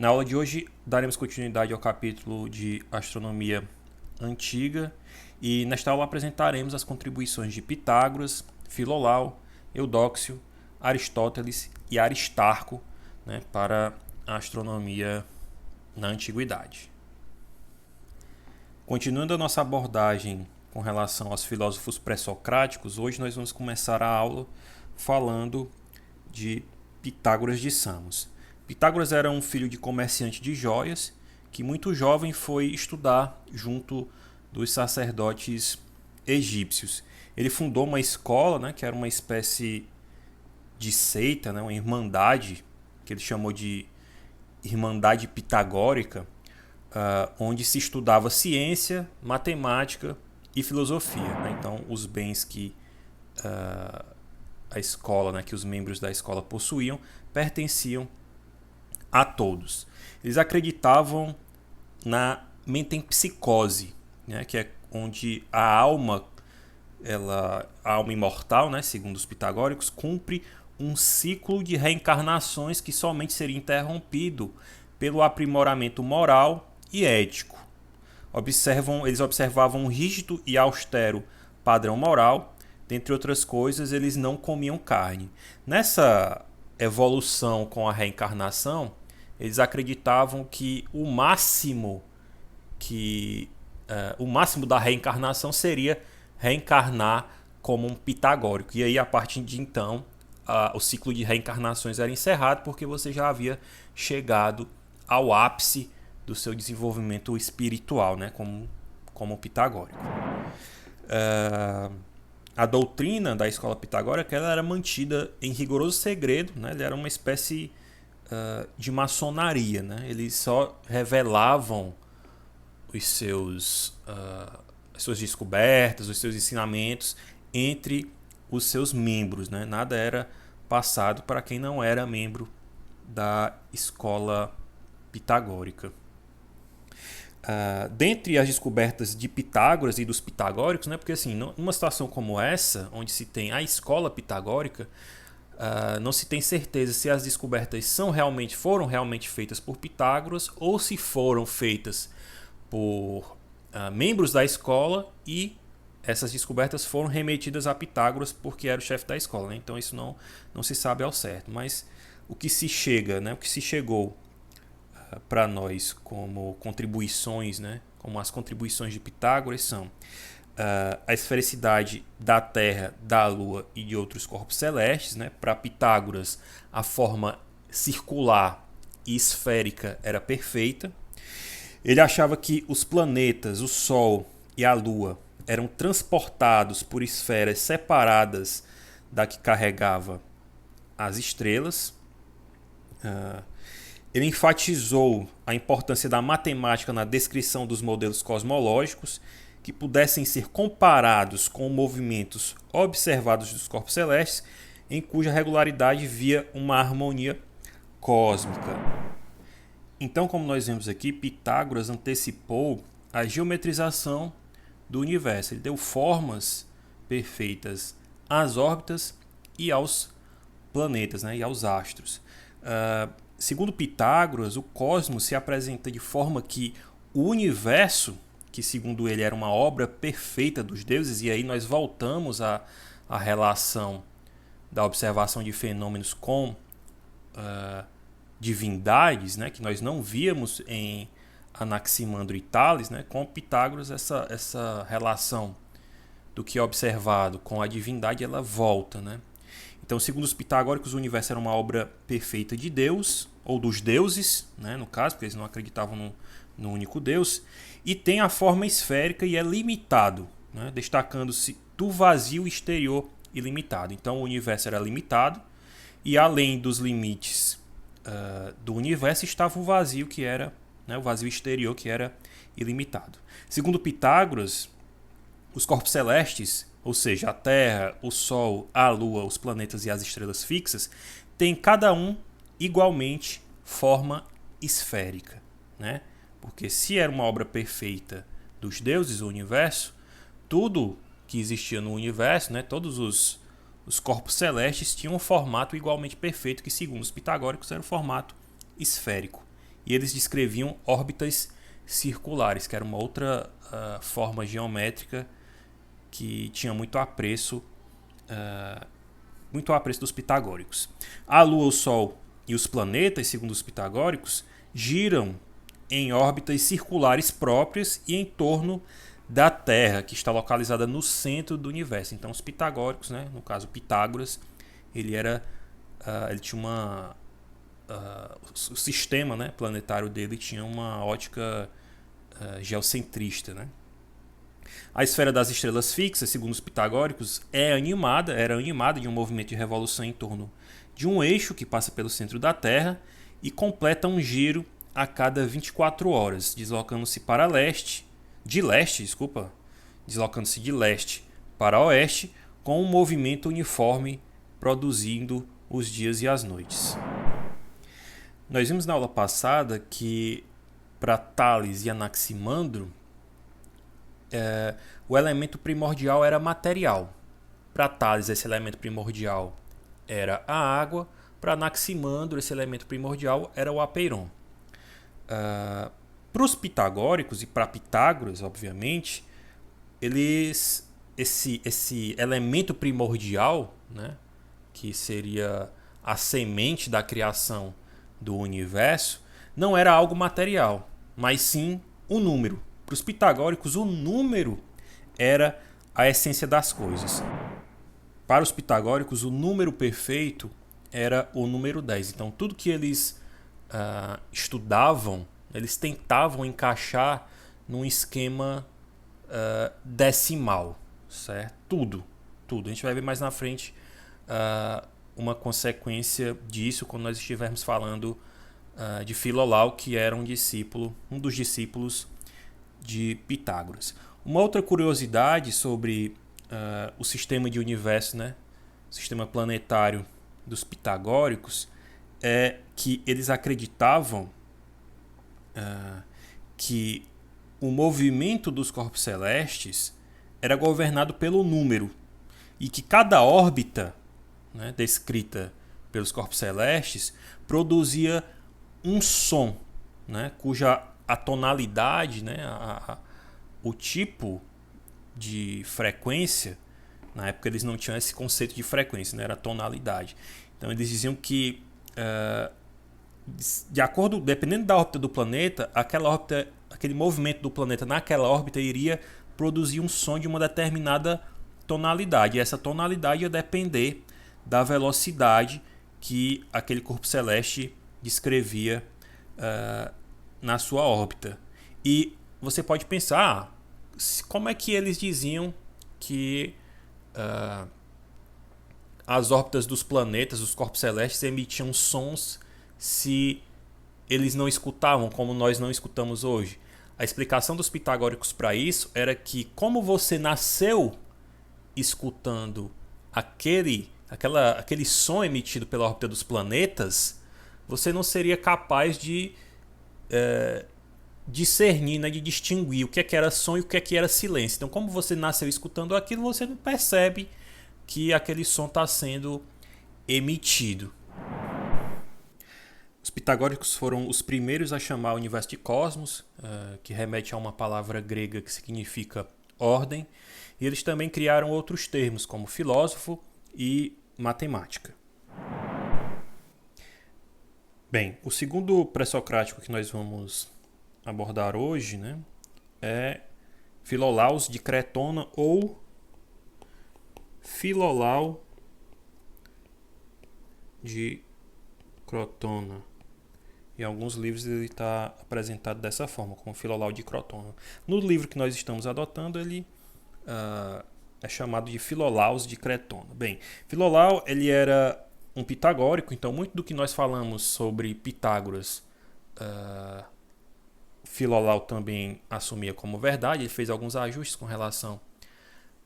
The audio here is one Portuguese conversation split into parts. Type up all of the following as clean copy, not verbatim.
Na aula de hoje daremos continuidade ao capítulo de Astronomia Antiga e nesta aula apresentaremos as contribuições de Pitágoras, Filolau, Eudóxio, Aristóteles e Aristarco, para a astronomia na Antiguidade. Continuando a nossa abordagem com relação aos filósofos pré-socráticos, hoje nós vamos começar a aula falando de Pitágoras de Samos. Pitágoras era um filho de comerciante de joias que muito jovem foi estudar junto dos sacerdotes egípcios. Ele fundou uma escola, que era uma espécie de seita, uma irmandade, que ele chamou de Irmandade Pitagórica, onde se estudava ciência, matemática e filosofia. Então, os bens que a escola, que os membros da escola possuíam, pertenciam a todos. Eles acreditavam na metempsicose, que é onde a alma imortal, segundo os pitagóricos, cumpre um ciclo de reencarnações que somente seria interrompido pelo aprimoramento moral e ético. Eles observavam um rígido e austero padrão moral. Dentre outras coisas, eles não comiam carne. Nessa evolução com a reencarnação, eles acreditavam que o máximo da reencarnação seria reencarnar como um pitagórico. E aí, a partir de então, o ciclo de reencarnações era encerrado porque você já havia chegado ao ápice do seu desenvolvimento espiritual, como pitagórico. A doutrina da escola pitagórica ela era mantida em rigoroso segredo, ele era uma espécie de maçonaria. Eles só revelavam as suas descobertas, os seus ensinamentos entre os seus membros. Nada era passado para quem não era membro da escola pitagórica. Dentre as descobertas de Pitágoras e dos pitagóricos, porque assim, numa situação como essa, onde se tem a escola pitagórica, não se tem certeza se as descobertas foram realmente feitas por Pitágoras ou se foram feitas por membros da escola e essas descobertas foram remetidas a Pitágoras porque era o chefe da escola. Então isso não se sabe ao certo. Mas o que se chegou para nós como contribuições, como as contribuições de Pitágoras são a esfericidade da Terra, da Lua e de outros corpos celestes. Para Pitágoras, a forma circular e esférica era perfeita. Ele achava que os planetas, o Sol e a Lua eram transportados por esferas separadas da que carregava as estrelas. Ele enfatizou a importância da matemática na descrição dos modelos cosmológicos que pudessem ser comparados com movimentos observados dos corpos celestes, em cuja regularidade via uma harmonia cósmica. Então, como nós vemos aqui, Pitágoras antecipou a geometrização do universo. Ele deu formas perfeitas às órbitas e aos planetas, e aos astros. Segundo Pitágoras, o cosmos se apresenta de forma que o universo, que segundo ele era uma obra perfeita dos deuses, e aí nós voltamos à relação da observação de fenômenos com divindades, que nós não víamos em Anaximandro e Tales. Com Pitágoras essa relação do que é observado com a divindade ela volta. Então, segundo os pitagóricos, o universo era uma obra perfeita de Deus, ou dos deuses, no caso, porque eles não acreditavam no único Deus, e tem a forma esférica e é limitado, destacando-se do vazio exterior ilimitado. Então, o universo era limitado, e além dos limites do universo estava o vazio, que era o vazio exterior, que era ilimitado. Segundo Pitágoras, os corpos celestes, ou seja, a Terra, o Sol, a Lua, os planetas e as estrelas fixas, têm cada um igualmente forma esférica. Porque se era uma obra perfeita dos deuses, o universo, tudo que existia no universo, todos os corpos celestes tinham um formato igualmente perfeito, que segundo os pitagóricos era o formato esférico. e eles descreviam órbitas circulares, que era uma outra forma geométrica que tinha muito apreço dos pitagóricos. A Lua, o Sol e os planetas, segundo os pitagóricos, giram em órbitas circulares próprias e em torno da Terra, que está localizada no centro do universo. Então, os pitagóricos, né, no caso Pitágoras, ele tinha o sistema, né, planetário dele tinha uma ótica geocentrista, né? A esfera das estrelas fixas, segundo os pitagóricos, era animada de um movimento de revolução em torno de um eixo que passa pelo centro da Terra e completa um giro a cada 24 horas, deslocando-se de leste para oeste, com um movimento uniforme produzindo os dias e as noites. Nós vimos na aula passada que para Tales e Anaximandro, o elemento primordial era material. Para Tales, esse elemento primordial era a água. Para Anaximandro, esse elemento primordial era o apeiron. Para os pitagóricos e para Pitágoras, obviamente, esse elemento primordial, né, que seria a semente da criação do universo, não era algo material, mas sim o número. Para os pitagóricos, o número era a essência das coisas. Para os pitagóricos, o número perfeito era o número 10. Então, tudo que eles estudavam, eles tentavam encaixar num esquema decimal, certo? Tudo. A gente vai ver mais na frente uma consequência disso quando nós estivermos falando de Filolau, que era um dos discípulos de Pitágoras. Uma outra curiosidade sobre o sistema de universo, né, o sistema planetário dos pitagóricos, é que eles acreditavam que o movimento dos corpos celestes era governado pelo número e que cada órbita, né, descrita pelos corpos celestes produzia um som, né, cuja a tonalidade, né, o tipo de frequência, na época eles não tinham esse conceito de frequência, né, era tonalidade. Então eles diziam que dependendo da órbita do planeta, aquele movimento do planeta naquela órbita iria produzir um som de uma determinada tonalidade. E essa tonalidade ia depender da velocidade que aquele corpo celeste descrevia na sua órbita. E você pode pensar, como é que eles diziam que as órbitas dos planetas, os corpos celestes, emitiam sons se eles não escutavam, como nós não escutamos hoje? A explicação dos pitagóricos para isso era que, como você nasceu escutando aquele som emitido pela órbita dos planetas, você não seria capaz de discernir, né, de distinguir o que é que era som e o que é que era silêncio. Então, como você nasceu escutando aquilo, você não percebe que aquele som está sendo emitido. Os pitagóricos foram os primeiros a chamar o universo de cosmos, que remete a uma palavra grega que significa ordem, e eles também criaram outros termos, como filósofo e matemática. Bem, o segundo pré-socrático que nós vamos abordar hoje, né, é Filolaus de Cretona ou Filolau de Crotona. Em alguns livros ele está apresentado dessa forma, como Filolau de Crotona. No livro que nós estamos adotando, ele é chamado de Filolaus de Cretona. Bem, Filolau ele era um pitagórico, então muito do que nós falamos sobre Pitágoras, Filolau também assumia como verdade. Ele fez alguns ajustes com relação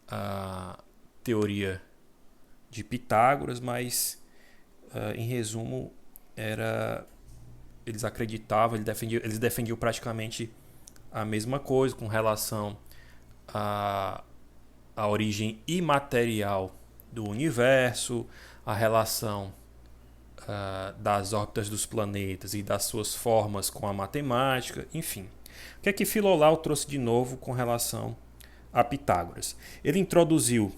à teoria de Pitágoras, mas em resumo eles acreditavam, eles defendiam praticamente a mesma coisa com relação à origem imaterial do universo, a relação das órbitas dos planetas e das suas formas com a matemática, enfim. O que é que Filolau trouxe de novo com relação a Pitágoras? Ele introduziu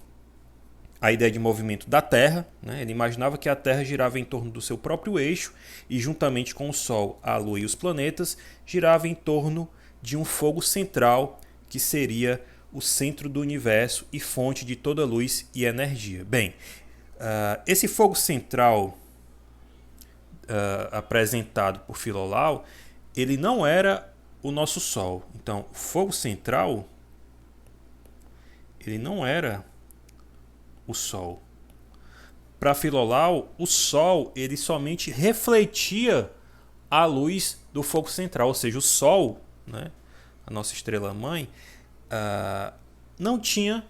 a ideia de movimento da Terra, né? Ele imaginava que a Terra girava em torno do seu próprio eixo e, juntamente com o Sol, a Lua e os planetas, girava em torno de um fogo central que seria o centro do universo e fonte de toda luz e energia. Bem, esse fogo central apresentado por Filolau, ele não era o nosso Sol. Então, o fogo central, ele não era o Sol. Para Filolau, o Sol ele somente refletia a luz do fogo central, ou seja, o Sol, né, a nossa estrela-mãe, não tinha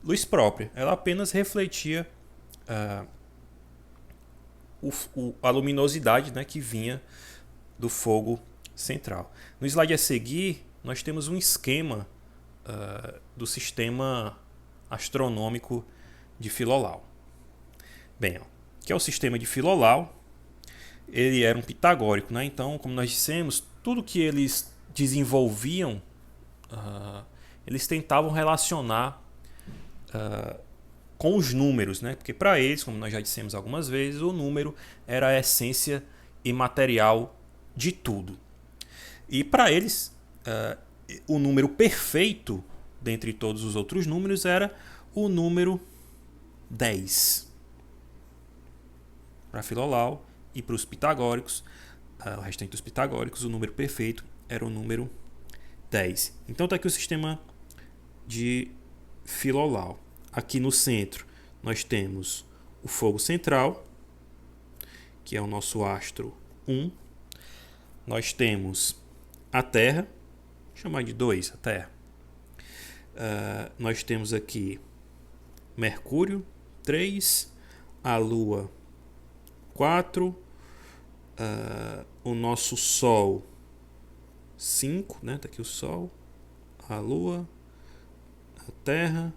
luz própria, ela apenas refletia a luminosidade, né, que vinha do fogo central. No slide a seguir, nós temos um esquema do sistema astronômico de Filolau. Bem, que é o sistema de Filolau. Ele era um pitagórico, né? Então, como nós dissemos, tudo que eles desenvolviam, eles tentavam relacionar com os números, né? Porque para eles, como nós já dissemos algumas vezes, o número era a essência imaterial de tudo. E para eles, o número perfeito dentre todos os outros números era o número 10. Para Filolau e para os pitagóricos, o restante dos pitagóricos, o número perfeito era o número 10. Então está aqui o sistema de Filolau. Aqui no centro nós temos o fogo central, que é o nosso astro 1. Nós temos a Terra, vou chamar de 2, a Terra. Nós temos aqui Mercúrio 3, a Lua 4, o nosso Sol 5, né? Tá aqui o Sol, a Lua, a Terra,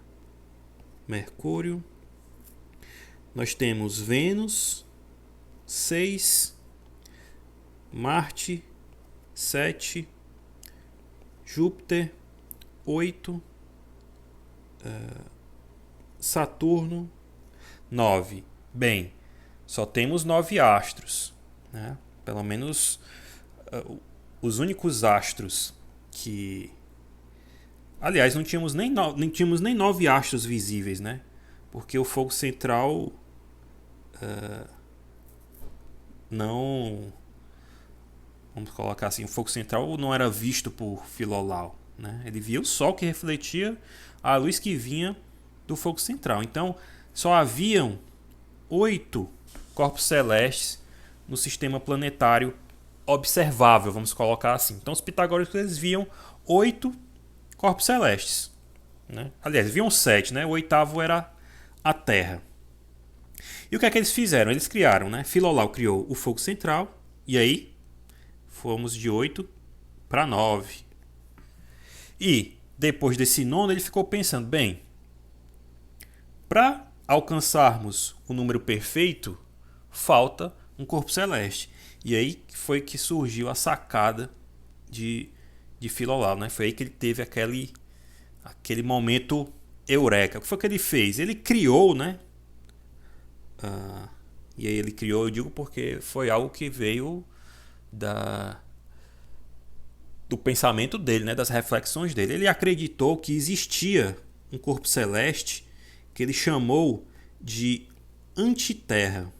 Mercúrio. Nós temos Vênus 6, Marte 7, Júpiter 8, Saturno 9. Bem, só temos 9 astros, né? Pelo menos os únicos astros que... Aliás, não tínhamos nem 9 astros visíveis, né? Porque o fogo central não... Vamos colocar assim, o fogo central não era visto por Filolau, né? Ele via o Sol que refletia a luz que vinha do fogo central. Então, só haviam 8 corpos celestes no sistema planetário observável, vamos colocar assim. Então, os pitagóricos eles viam 8 corpos celestes, né? Aliás, viam 7, né? O oitavo era a Terra. E o que é que eles fizeram? Eles criaram, né? Filolau criou o fogo central, e aí fomos de 8 para 9. E depois desse nono, ele ficou pensando, bem, para alcançarmos o número perfeito, falta um corpo celeste. E aí foi que surgiu a sacada de Filolau, né? Foi aí que ele teve aquele momento eureka. O que foi que ele fez? Ele criou, né? E aí ele criou, eu digo porque foi algo que veio do pensamento dele, né? Das reflexões dele. Ele acreditou que existia um corpo celeste que ele chamou de antiterra.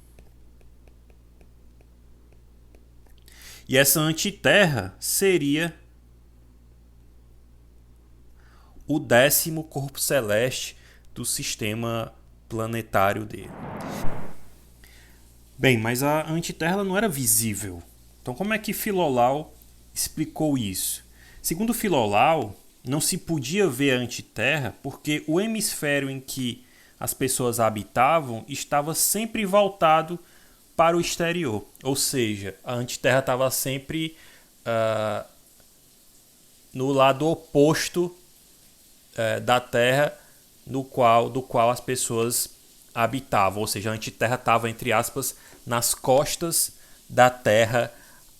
E essa antiterra seria o 10º corpo celeste do sistema planetário dele. Bem, mas a antiterra não era visível. Então como é que Filolau explicou isso? Segundo Filolau, não se podia ver a antiterra porque o hemisfério em que as pessoas habitavam estava sempre voltado para o exterior. Ou seja, a antiterra estava sempre no lado oposto da Terra do qual as pessoas habitavam, ou seja, a antiterra estava, entre aspas, nas costas da terra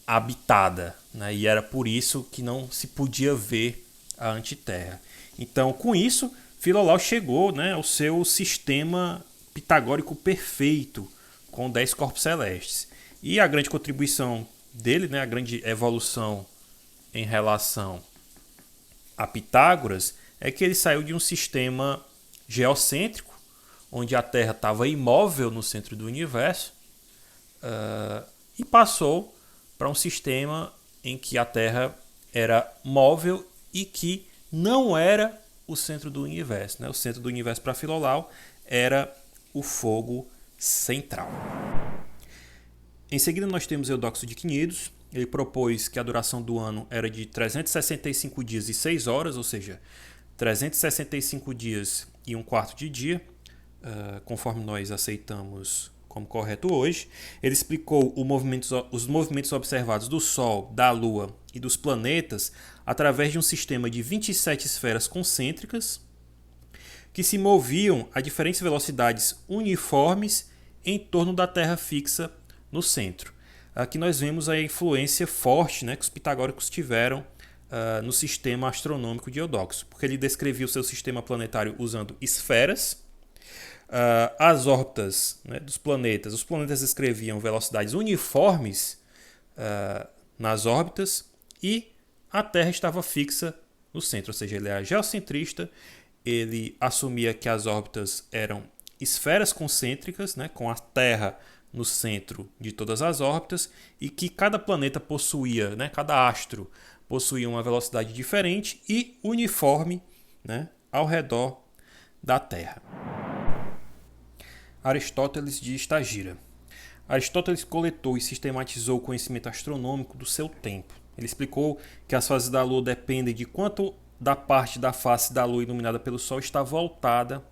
habitada, né? E era por isso que não se podia ver a antiterra. Então, com isso, Filolau chegou, né, ao seu sistema pitagórico perfeito, com 10 corpos celestes. E a grande contribuição dele, né, a grande evolução em relação a Pitágoras, é que ele saiu de um sistema geocêntrico, onde a Terra estava imóvel no centro do universo, e passou para um sistema em que a Terra era móvel e que não era o centro do universo, né? O centro do universo para Filolau era o fogo central. Em seguida nós temos Eudóxio de Quinidos. Ele propôs que a duração do ano era de 365 dias e 6 horas, ou seja, 365 dias e um quarto de dia, conforme nós aceitamos como correto hoje. Ele explicou os movimentos observados do Sol, da Lua e dos planetas através de um sistema de 27 esferas concêntricas que se moviam a diferentes velocidades uniformes em torno da Terra fixa no centro. Aqui nós vemos a influência forte, né, que os pitagóricos tiveram no sistema astronômico de Eudóxio, porque ele descrevia o seu sistema planetário usando esferas. As órbitas, né, dos planetas, os planetas descreviam velocidades uniformes nas órbitas e a Terra estava fixa no centro, ou seja, ele era geocentrista, ele assumia que as órbitas eram esferas concêntricas, né, com a Terra no centro de todas as órbitas, e que cada planeta possuía, né, cada astro possuía uma velocidade diferente e uniforme, né, ao redor da Terra. Aristóteles de Estagira. Aristóteles coletou e sistematizou o conhecimento astronômico do seu tempo. Ele explicou que as fases da Lua dependem de quanto da parte da face da Lua iluminada pelo Sol está voltada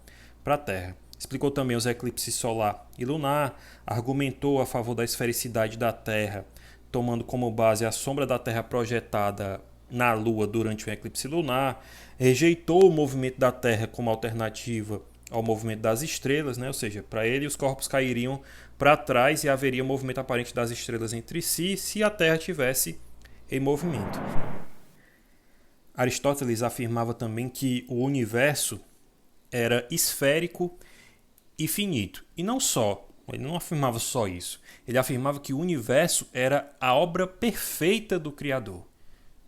para a Terra. Explicou também os eclipses solar e lunar, argumentou a favor da esfericidade da Terra, tomando como base a sombra da Terra projetada na Lua durante o eclipse lunar, rejeitou o movimento da Terra como alternativa ao movimento das estrelas, né? Ou seja, para ele os corpos cairiam para trás e haveria um movimento aparente das estrelas entre si se a Terra estivesse em movimento. Aristóteles afirmava também que o universo era esférico e finito. E não só, ele não afirmava só isso. Ele afirmava que o universo era a obra perfeita do Criador,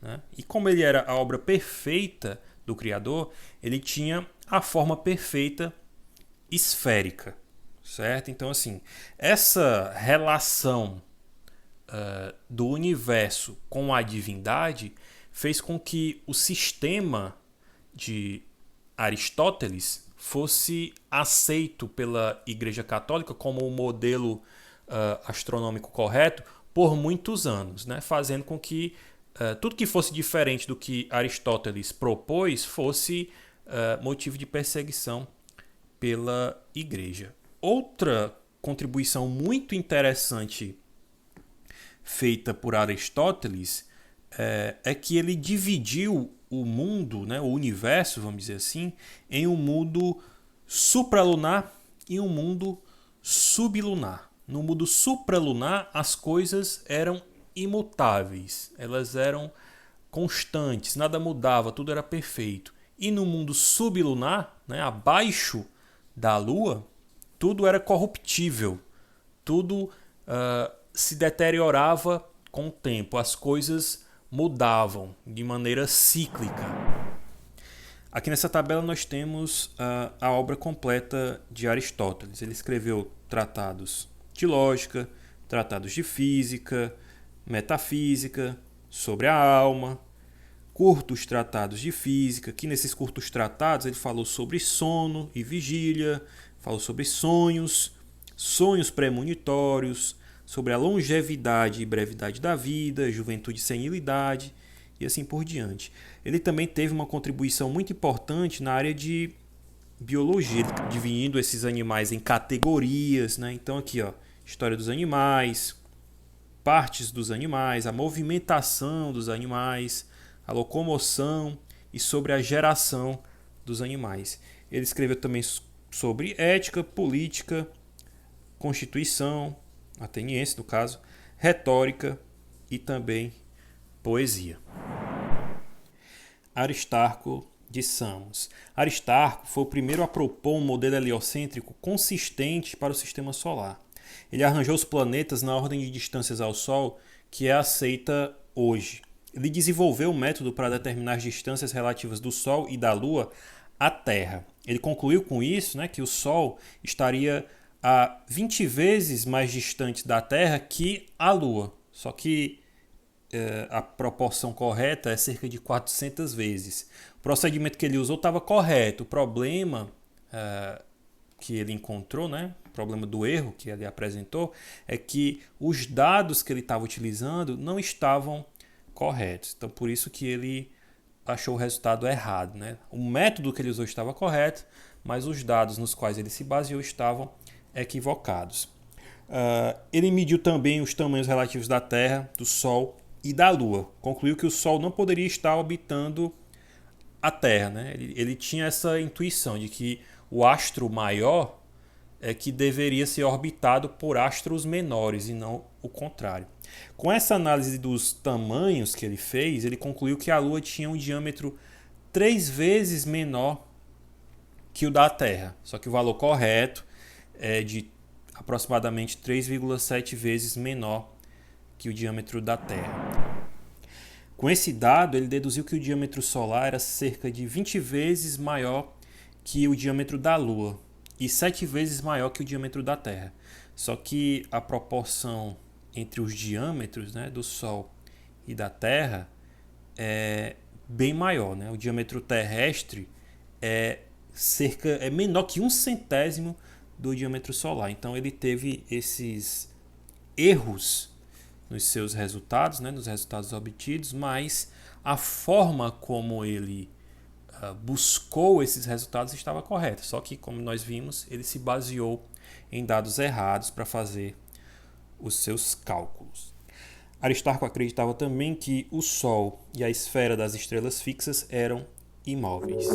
né? E como ele era a obra perfeita do Criador, ele tinha a forma perfeita esférica, certo? Então, assim, essa relação do universo com a divindade fez com que o sistema de Aristóteles fosse aceito pela Igreja Católica como um modelo astronômico correto por muitos anos, né? Fazendo com que tudo que fosse diferente do que Aristóteles propôs fosse motivo de perseguição pela Igreja. Outra contribuição muito interessante feita por Aristóteles é que ele dividiu o mundo, né, o universo, vamos dizer assim, em um mundo supralunar e um mundo sublunar. No mundo supralunar, as coisas eram imutáveis, elas eram constantes, nada mudava, tudo era perfeito. E no mundo sublunar, né, abaixo da Lua, tudo era corruptível, tudo se deteriorava com o tempo, as coisas mudavam de maneira cíclica. Aqui nessa tabela nós temos a obra completa de Aristóteles. Ele escreveu tratados de lógica, tratados de física, metafísica, sobre a alma, curtos tratados de física, que nesses curtos tratados ele falou sobre sono e vigília, falou sobre sonhos premonitórios, sobre a longevidade e brevidade da vida, juventude e senilidade e assim por diante. Ele também teve uma contribuição muito importante na área de biologia, dividindo esses animais em categorias, né? Então aqui, ó, história dos animais, partes dos animais, a movimentação dos animais, a locomoção e sobre a geração dos animais. Ele escreveu também sobre ética, política, constituição, ateniense no caso, retórica e também poesia. Aristarco de Samos. Aristarco foi o primeiro a propor um modelo heliocêntrico consistente para o sistema solar. Ele arranjou os planetas na ordem de distâncias ao Sol que é aceita hoje. Ele desenvolveu um método para determinar as distâncias relativas do Sol e da Lua à Terra. Ele concluiu com isso, que o Sol estaria a 20 vezes mais distante da Terra que a Lua. Só que a proporção correta é cerca de 400 vezes. O procedimento que ele usou estava correto. O problema que ele encontrou, o problema do erro que ele apresentou, é que os dados que ele estava utilizando não estavam corretos. Então, por isso que ele achou o resultado errado. O método que ele usou estava correto, mas os dados nos quais ele se baseou estavam equivocados. Ele mediu também os tamanhos relativos da Terra, do Sol e da Lua. Concluiu que o Sol não poderia estar orbitando a Terra. Ele tinha essa intuição de que o astro maior é que deveria ser orbitado por astros menores e não o contrário. Com essa análise dos tamanhos que ele fez, ele concluiu que a Lua tinha um diâmetro 3 vezes menor que o da Terra. Só que o valor correto é de aproximadamente 3,7 vezes menor que o diâmetro da Terra. Com esse dado, ele deduziu que o diâmetro solar era cerca de 20 vezes maior que o diâmetro da Lua e 7 vezes maior que o diâmetro da Terra. Só que a proporção entre os diâmetros do Sol e da Terra é bem maior. O diâmetro terrestre é menor que 1/100º do diâmetro solar. Então ele teve esses erros nos seus resultados, nos resultados obtidos, mas a forma como ele buscou esses resultados estava correta. Só que, como nós vimos, ele se baseou em dados errados para fazer os seus cálculos. Aristarco acreditava também que o Sol e a esfera das estrelas fixas eram imóveis.